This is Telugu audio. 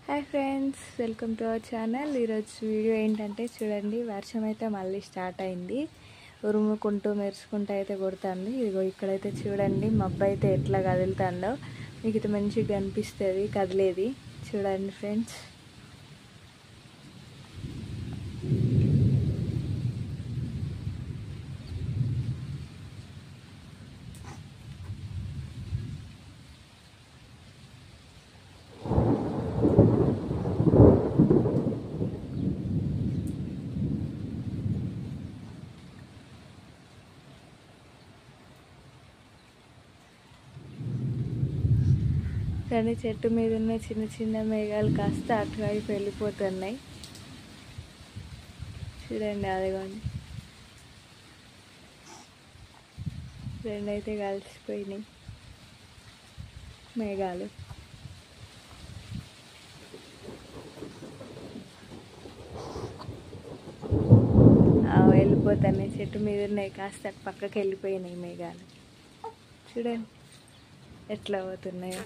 Hi friends, welcome to our channel. ఈరోజు వీడియో ఏంటంటే చూడండి, వర్షం అయితే మళ్ళీ స్టార్ట్ అయింది. ఉరుముకుంటూ మెరుచుకుంటూ అయితే కొడుతుంది. ఇదిగో ఇక్కడైతే చూడండి మబ్బు అయితే ఎట్లా కదులుతుందో మీకు ఇది మంచిగా కనిపిస్తుంది కదిలేది. చూడండి ఫ్రెండ్స్, కానీ చెట్టు మీద ఉన్న చిన్న చిన్న మేఘాలు కాస్త అటువైపు వెళ్ళిపోతున్నాయి. చూడండి, అదిగోండి రెండైతే కలిసిపోయినాయి మేఘాలు. వెళ్ళిపోతున్నాయి, చెట్టు మీద ఉన్నాయి కాస్త పక్కకి వెళ్ళిపోయినాయి మేఘాలు. చూడండి ఎట్లా పోతున్నాయో.